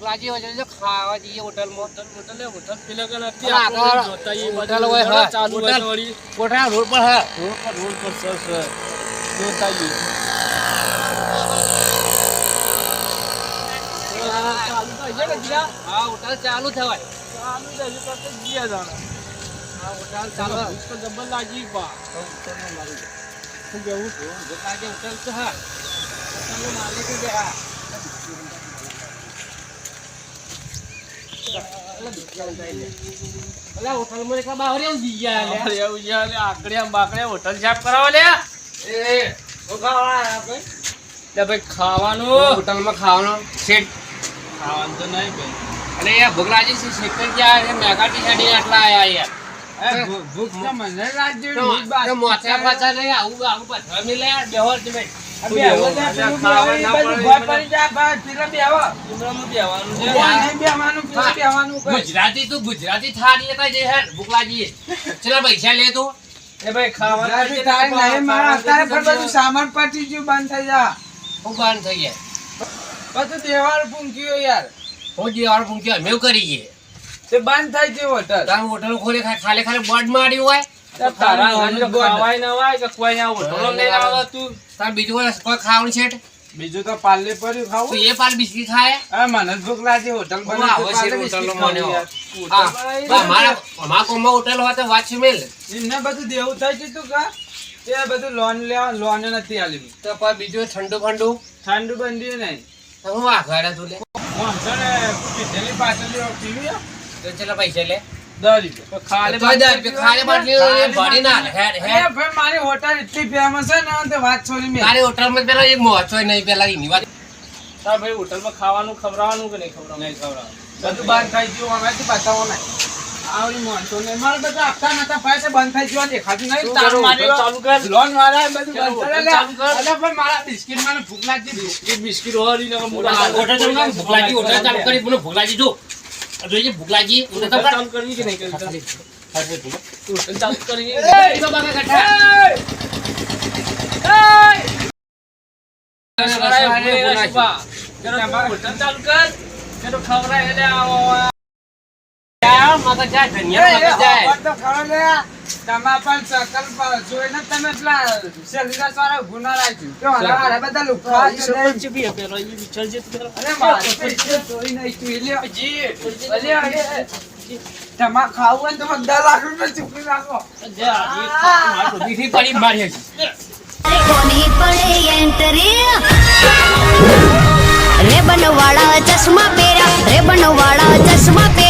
ભૂખલાજી હોય જો ખાવા જઈએ હોટલમાં હોટલ પેલા કે નથી આપણે જોતા એ હોટલ હોય હા ચાલુ હોય તો વળી કોઠા રોડ પર હા રોડ પર સર જોતા ઈ ચાલુ તો છે ને જીરા હા હોટલ ચાલુ થવાય ચાલુ જ હજુ તો જીયા જાણે હા હોટલ ચાલુ उसको डबल लागी बा होटल में मारी શું કેવું ભૂખલાજી હોટલ તો હા હોટલનો માલિક જ હા અલા હોટલમાં એકલા બહાર આવું જીયા લે અરે એવું યાર આકડિયા બાકડિયા હોટલ સાફ કરાવો લે એ ખાવા આપણે લે ભાઈ ખાવાનું હોટલમાં ખાવાનો સેટ ખાવાનું તો નહીં ભાઈ અને યાર ભૂખલાજી શેકર જ્યાં છે મેઘાટી સાડી આટલા આયા યાર ભૂખ તો મને લાગી તો મોચા પાછા નહીં આવું આવું પાછા મિલે યાર બેહોર છે ભાઈ ગુજરાતી તું ગુજરાતી થાળી હતા જે હેર ભૂખલાજી ચલા પૈસા લે તું એ ભાઈ સામાન પતી ગયું બંધ થઈ જા હું બંધ થઈ ગયા બધું તહેવાર પૂંખ્યો યાર હું જે વાર પૂછ્યો અમે કરીએ તે બંધ થઈ ગયું હોટલ તાર હોટલ ખોલે ખાલી ખાલી બોર્ડ માર્યું હોય તારા ખાવાય ના હોય કે કોઈ ના હોટલો લઈને આવે તું તાર બીજું કોઈ ખાવાનું છે બીજું તો પાલે પડ્યું તો ખાવું એ પાલ બિસ્કીટ ખાય હા મને જ ભૂખ લાગી હોટલ હું આવો છે હોટલનો મને અમારા કોમમાં હોટલ હોય તો વાંચી મેલ એમને બધું દેવું થઈ ગયું તું કા તે બધું લોન લેવા લોન નથી આલી તો પણ બીજું ઠંડુ ફંડુ ઠંડુ બંધ્યું નહીં તો હું વાઘાડા તું લે હું છે ને પીધેલી પાછળ પીવી તો ચલા પૈસા લે 10 રૂપિયા ખાલી ખાલી બાટલી ભરી ના હેડ અરે ભાઈ મારી હોટલ એટલી ફેમસ છે ને તે વાત છોડી મેં તારી હોટલમાં પેલા એક મોચો નહીં પેલા એની વાત તાર ભાઈ હોટલમાં ખાવાનું ખવડાવવાનું કે નહીં ખવડાવવાનું નહીં ખવડાવવાનું બધું બંધ થઈ ગયું અમે બતાવો નહીં આવડી મોનતો ને મારે બધા આપતા નતા પૈસા બંધ થઈ ગયો દેખાતું નહીં તાર મારી ચાલુ કર લોન વાળા બધું બંધ કરે ચાલુ કર. અરે પણ મારા બિસ્કિટ મને ભૂખ લાગતી બિસ્કિટ બિસ્કિટ હોરી ને મોટા હોટલ ચાલુ કર ભૂખલાજી હોટલ ચાલુ કરી પુનઃ ભૂખલાજી જો જોઈએ ભૂખલાજી હોટલ ચાલુ ચાલુ કરવી કે નહીં કરવી હોટલ ચાલુ કરી તો બાકા કઠા હોટલ ચાલુ કર તો ખવડાય એટલે આવો માતા જાય ધનિયા માતા જાય તો ખરો લે તમાર પણ સકલ પર જોઈને તમે પેલા સેલિંગસ વાળા ગુના રાખ્યું તો હરા બધા લુખા છે બી પેલો ઈ વિચાર જે તું અરે મારે પૈસા ચોરી નહીં તું લે જી અલે તમા ખાવું હોય તો 10 લાખ રૂપિયા ચૂકવી નાખો દીધી પડી મારી કોની પડે એન્ટરી રે બનવાળા ચશ્મા પહેર્યા રે બનવાળા ચશ્મા પહેર્યા